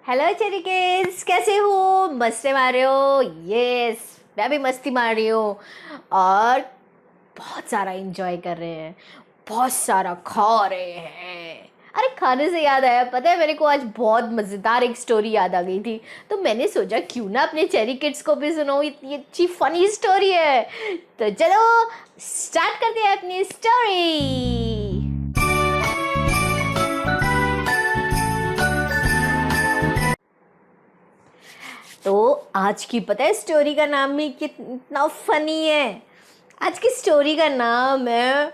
Hello cherry kids, कैसे हो? मस्ती मार रहे हो? यस, मैं भी मस्ती मार रही हूँ और बहुत सारा एंजॉय कर रहे हैं, बहुत सारा खा रहे हैं। अरे खाने से याद आया, पता है मेरे को आज बहुत मज़ेदार एक स्टोरी याद आ गई थी, तो मैंने सोचा क्यों ना अपने चेरी किड्स को भी सुनाऊँ। इतनी अच्छी फनी स्टोरी है, तो चलो स्टार्ट करते हैं अपनी स्टोरी। तो आज की पता है स्टोरी का नाम भी कितना फनी है। आज की स्टोरी का नाम है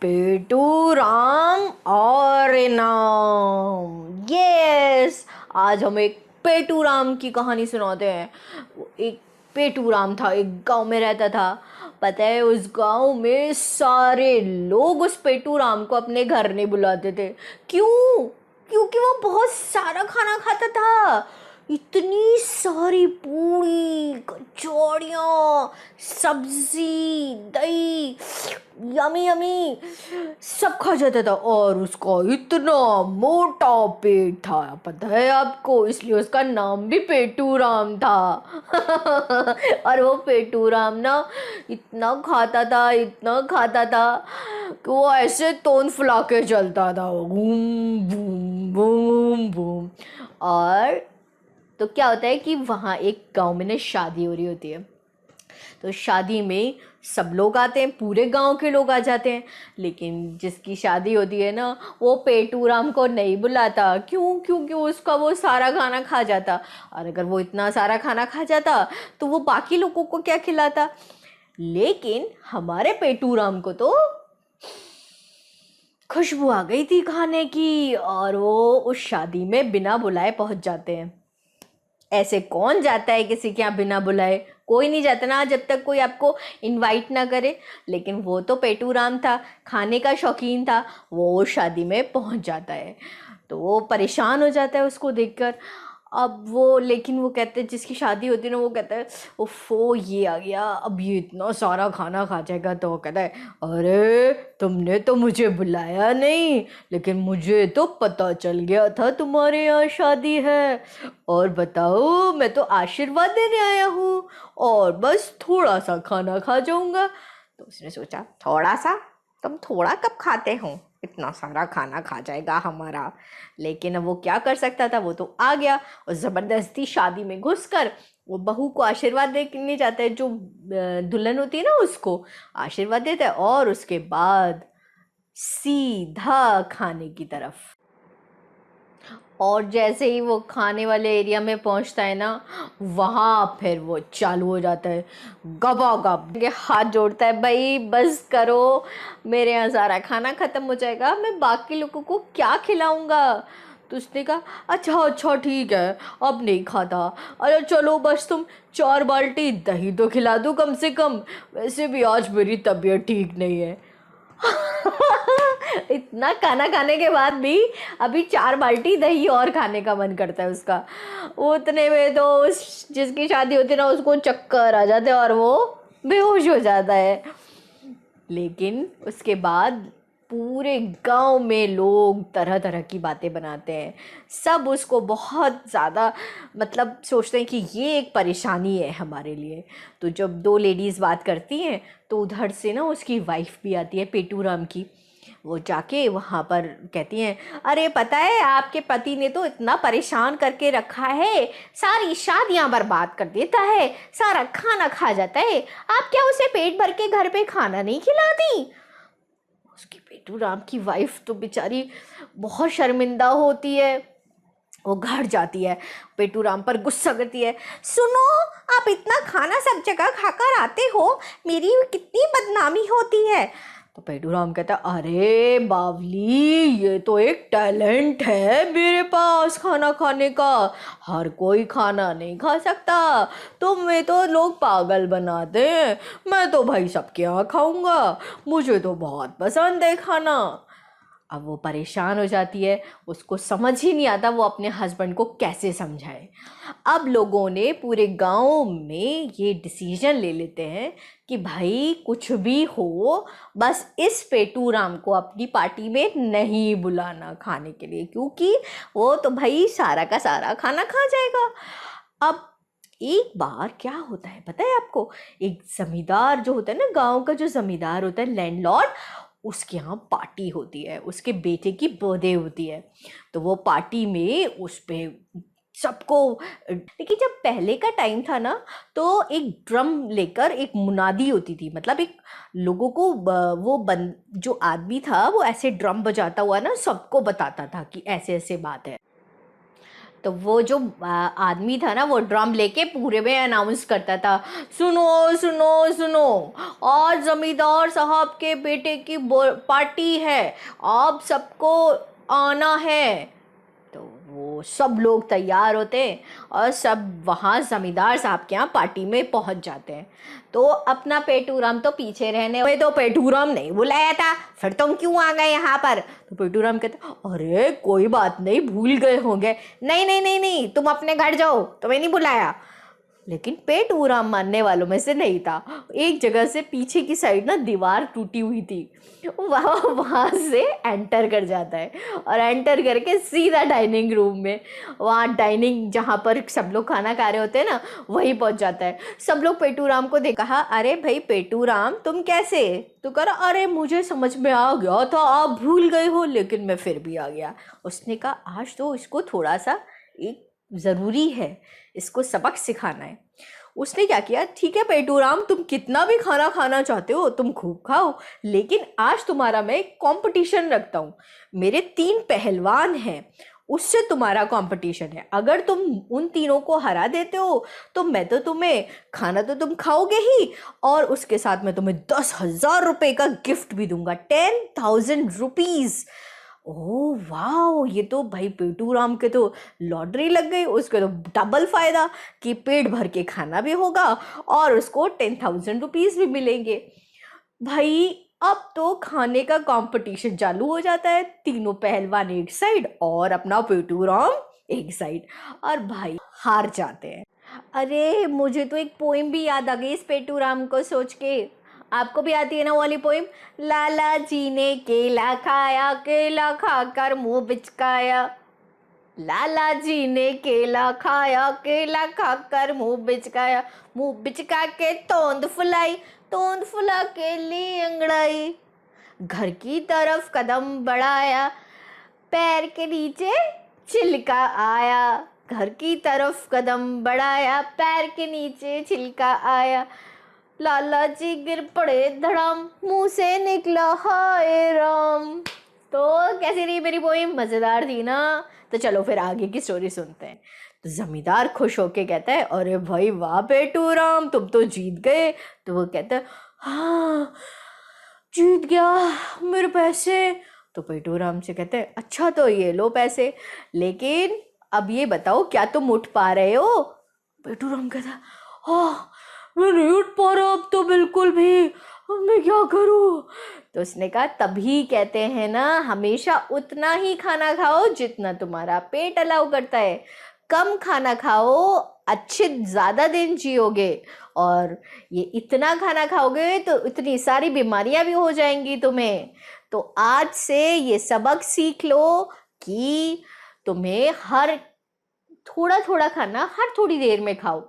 पेटू राम और इनाम। यस, आज हम एक पेटू राम की कहानी सुनाते हैं। एक पेटू राम था, एक गांव में रहता था। पता है उस गांव में सारे लोग उस पेटू राम को अपने घर नहीं बुलाते थे। क्यों? क्योंकि वो बहुत सारा खाना खाता था। इतनी सारी पूरी, कचौड़ियाँ, सब्जी, दही, यमी यमी सब खा जाता था। और उसका इतना मोटा पेट था, पता है आपको, इसलिए उसका नाम भी पेटू राम था। और वो पेटू राम ना इतना खाता था, इतना खाता था कि वो ऐसे तोंद फुला के चलता था, बूम बूम बूम बूम। और तो क्या होता है कि वहाँ एक गांव में ना शादी हो रही होती है। तो शादी में सब लोग आते हैं, पूरे गांव के लोग आ जाते हैं। लेकिन जिसकी शादी होती है ना, वो पेटू राम को नहीं बुलाता। क्यों? क्योंकि उसका वो सारा खाना खा जाता। और अगर वो इतना सारा खाना खा जाता तो वो बाकी लोगों को क्या खिलाता। लेकिन हमारे पेटू राम को तो खुशबू आ गई थी खाने की, और वो उस शादी में बिना बुलाए पहुंच जाते हैं। ऐसे कौन जाता है किसी के यहाँ बिना बुलाए? कोई नहीं जाता ना, जब तक कोई आपको इनवाइट ना करे। लेकिन वो तो पेटू राम था, खाने का शौकीन था, वो शादी में पहुंच जाता है। तो वो परेशान हो जाता है उसको देखकर। अब वो, लेकिन वो कहते हैं, जिसकी शादी होती है ना, वो कहता है ओफो ये आ गया, अब ये इतना सारा खाना खा जाएगा। तो वो कहता है अरे तुमने तो मुझे बुलाया नहीं, लेकिन मुझे तो पता चल गया था तुम्हारे यहाँ शादी है। और बताओ, मैं तो आशीर्वाद देने आया हूँ और बस थोड़ा सा खाना खा जाऊंगा। तो उसने सोचा थोड़ा सा? तुम थोड़ा कब खाते हो, इतना सारा खाना खा जाएगा हमारा। लेकिन अब वो क्या कर सकता था, वो तो आ गया और ज़बरदस्ती शादी में घुसकर वो बहू को आशीर्वाद देने जाता है। जो दुल्हन होती है ना, उसको आशीर्वाद देता है और उसके बाद सीधा खाने की तरफ। और जैसे ही वो खाने वाले एरिया में पहुंचता है ना, वहाँ फिर वो चालू हो जाता है गपागप के हाथ जोड़ता है, भाई बस करो, मेरे यहाँ सारा खाना ख़त्म हो जाएगा, मैं बाकी लोगों को क्या खिलाऊंगा। तो उसने कहा अच्छा अच्छा ठीक है, अब नहीं खाता। अरे चलो बस तुम 4 बाल्टी दही तो खिला दो कम से कम, वैसे भी आज मेरी तबीयत ठीक नहीं है। इतना खाना खाने के बाद भी अभी 4 बाल्टी दही और खाने का मन करता है उसका। उतने में तो उस जिसकी शादी होती है ना, उसको चक्कर आ जाते हैं और वो बेहोश हो जाता है। लेकिन उसके बाद पूरे गांव में लोग तरह तरह की बातें बनाते हैं। सब उसको बहुत ज़्यादा मतलब सोचते हैं कि ये एक परेशानी है हमारे लिए। तो जब 2 लेडीज़ बात करती हैं, तो उधर से ना उसकी वाइफ भी आती है पेटू राम की। वो जाके वहाँ पर कहती हैं अरे पता है आपके पति ने तो इतना परेशान करके रखा है, सारी शादियाँ बर्बाद कर देता है, सारा खाना खा जाता है, आप क्या उसे पेट भर के घर पे खाना नहीं खिलाती। उसकी पेटू राम की वाइफ तो बेचारी बहुत शर्मिंदा होती है। वो घर जाती है, पेटू राम पर गुस्सा करती है, सुनो आप इतना खाना सब जगह खाकर आते हो, मेरी कितनी बदनामी होती है। तो पेटू राम कहता अरे बावली, ये तो एक टैलेंट है मेरे पास खाना खाने का, हर कोई खाना नहीं खा सकता, तुम्हें तो लोग पागल बनाते हैं, मैं तो भाई सबके यहाँ खाऊंगा, मुझे तो बहुत पसंद है खाना। अब वो परेशान हो जाती है, उसको समझ ही नहीं आता वो अपने हस्बैंड को कैसे समझाए। अब लोगों ने पूरे गांव में ये डिसीजन ले लेते हैं कि भाई कुछ भी हो, बस इस पेटू राम को अपनी पार्टी में नहीं बुलाना खाने के लिए, क्योंकि वो तो भाई सारा का सारा खाना खा जाएगा। अब एक बार क्या होता है पता है आपको, एक जमींदार जो होता है ना, गांव का जो जमींदार होता है, लैंडलॉर्ड, उसके यहाँ पार्टी होती है, उसके बेटे की बर्थडे होती है। तो वो पार्टी में उस पे सबको, लेकिन जब पहले का टाइम था ना, तो एक ड्रम लेकर एक मुनादी होती थी, मतलब एक लोगों को वो जो आदमी था वो ऐसे ड्रम बजाता हुआ ना सबको बताता था कि ऐसे ऐसे बात है। तो वो जो आदमी था ना, वो ड्रम लेके पूरे में अनाउंस करता था, सुनो सुनो सुनो, आज जमींदार साहब के बेटे की पार्टी है, आप सबको आना है। तो वो सब लोग तैयार होते हैं और सब वहाँ जमींदार साहब के यहाँ पार्टी में पहुँच जाते हैं। तो अपना पेटूराम तो पीछे रहने हुए, तो पेटूराम नहीं बुलाया था, फिर तुम क्यों आ गए यहाँ पर? तो पेटूराम कहते, अरे कोई बात नहीं, भूल गए होंगे। नहीं नहीं नहीं नहीं, तुम अपने घर जाओ, तुम्हें नहीं बुलाया। लेकिन पेटूराम मानने वालों में से नहीं था। एक जगह से पीछे की साइड ना दीवार टूटी हुई थी, वहाँ से एंटर कर जाता है और एंटर करके सीधा डाइनिंग रूम में, वहाँ डाइनिंग जहाँ पर सब लोग खाना खा रहे होते हैं ना, वहीं पहुँच जाता है। सब लोग पेटूराम को कहा, अरे भाई पेटूराम तुम कैसे? तो कह रहा, अरे मुझे समझ में आ गया था आप भूल गए हो, लेकिन मैं फिर भी आ गया। उसने कहा, आज तो इसको थोड़ा सा एक ज़रूरी है, इसको सबक सिखाना है। उसने क्या किया, ठीक है पेटूराम, तुम कितना भी खाना खाना चाहते हो तुम खूब खाओ, लेकिन आज तुम्हारा मैं कंपटीशन रखता हूँ। मेरे 3 पहलवान हैं, उससे तुम्हारा कंपटीशन है। अगर तुम उन तीनों को हरा देते हो तो मैं तो तुम्हें खाना तो तुम खाओगे ही, और उसके साथ मैं तुम्हें 10,000 रुपये का गिफ्ट भी दूंगा, 10,000 रुपीज़। ओह वाह, ये तो भाई पेटूराम के तो लॉटरी लग गई, उसके तो डबल फायदा कि पेट भर के खाना भी होगा और उसको 10,000 रुपीज़ भी मिलेंगे। भाई अब तो खाने का कंपटीशन चालू हो जाता है, तीनों पहलवान एक साइड और अपना पेटूराम एक साइड, और भाई हार जाते हैं। अरे मुझे तो एक पोइम भी याद आ गई इस पेटूराम को सोच के। आपको भी आती है ना वो वाली पोइम? लाला जी ने केला खाया, केला खाकर मुंह बिचकाया। लाला जी ने केला खाया, केला खाकर मुंह बिचकाया, मुंह बिचका के तोंद फुलाई, तोंद फुला के ली अंगड़ाई। घर की तरफ कदम बढ़ाया, पैर के नीचे छिलका आया। घर की तरफ कदम बढ़ाया, पैर के नीचे छिलका आया। लाला जी गिर पड़े धड़ाम, मुंह से निकला हाय राम। तो कैसी रही मेरी पोएम? मज़ेदार थी ना? तो चलो फिर आगे की स्टोरी सुनते हैं। तो जमींदार खुश होके कहता है, अरे भाई वाह पेटूराम, तुम तो जीत गए। तो वो कहता है, हाँ जीत गया, मेरे पैसे। तो पेटूराम से कहते हैं, अच्छा तो ये लो पैसे, लेकिन अब ये बताओ क्या तुम उठ पा रहे हो? पेटूराम कहता है, हाँ मैं नहीं उठ पा रहा अब तो बिल्कुल भी, अब मैं क्या करूँ? तो उसने कहा, तभी कहते हैं ना, हमेशा उतना ही खाना खाओ जितना तुम्हारा पेट अलाउ करता है। कम खाना खाओ, अच्छे ज़्यादा दिन जियोगे, और ये इतना खाना खाओगे तो इतनी सारी बीमारियां भी हो जाएंगी तुम्हें। तो आज से ये सबक सीख लो कि तुम्हें हर थोड़ा थोड़ा खाना हर थोड़ी देर में खाओ,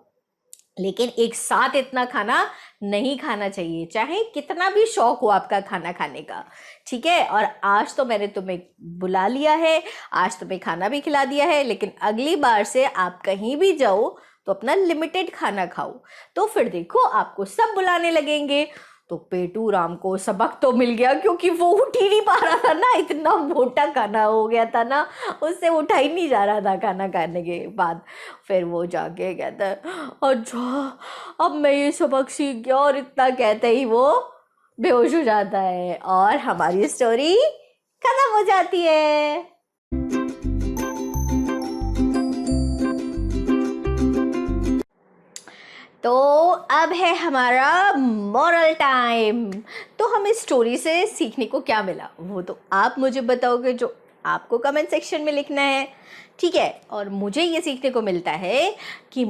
लेकिन एक साथ इतना खाना नहीं खाना चाहिए, चाहे कितना भी शौक हो आपका खाना खाने का, ठीक है? और आज तो मैंने तुम्हें बुला लिया है, आज तुम्हें खाना भी खिला दिया है, लेकिन अगली बार से आप कहीं भी जाओ तो अपना लिमिटेड खाना खाओ, तो फिर देखो आपको सब बुलाने लगेंगे। तो पेटूराम को सबक तो मिल गया, क्योंकि वो उठ ही नहीं पा रहा था ना, इतना मोटा खाना हो गया था ना, उससे उठा ही नहीं जा रहा था खाना खाने के बाद। फिर वो जाके कहता है, अच्छा अब मैं ये सबक सीख गया, और इतना कहते ही वो बेहोश हो जाता है और हमारी स्टोरी खत्म हो जाती है। तो अब अब है हमारा मॉरल टाइम। तो हमें स्टोरी से सीखने को क्या मिला वो तो आप मुझे बताओगे, जो आपको कमेंट सेक्शन में लिखना है, ठीक है। और मुझे ये सीखने को मिलता है कि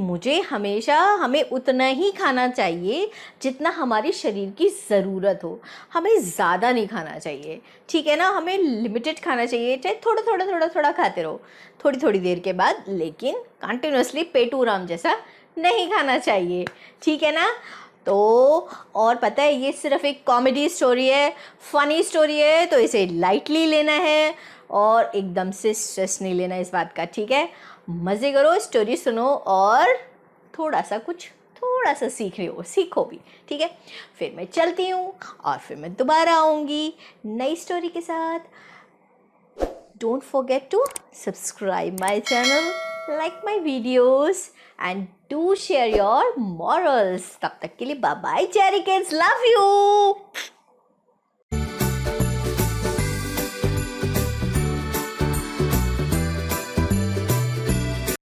हमें उतना ही खाना चाहिए जितना हमारे शरीर की ज़रूरत हो। हमें ज़्यादा नहीं खाना चाहिए, ठीक है ना। हमें लिमिटेड खाना चाहिए, चाहे थोड़ा खाते रहो थोड़ी थोड़ी देर के बाद, लेकिन कंटिन्यूसली पेटू राम जैसा नहीं खाना चाहिए, ठीक है ना। तो और पता है, ये सिर्फ एक कॉमेडी स्टोरी है, फ़नी स्टोरी है, तो इसे लाइटली लेना है और एकदम से स्ट्रेस नहीं लेना इस बात का, ठीक है। मज़े करो, स्टोरी सुनो और थोड़ा सा सीखो भी, ठीक है। फिर मैं चलती हूँ और फिर मैं दोबारा आऊँगी नई स्टोरी के साथ। Don't forget to subscribe my channel, like my videos and do share your morals. तब तक के लिए bye bye cherry kids, love you.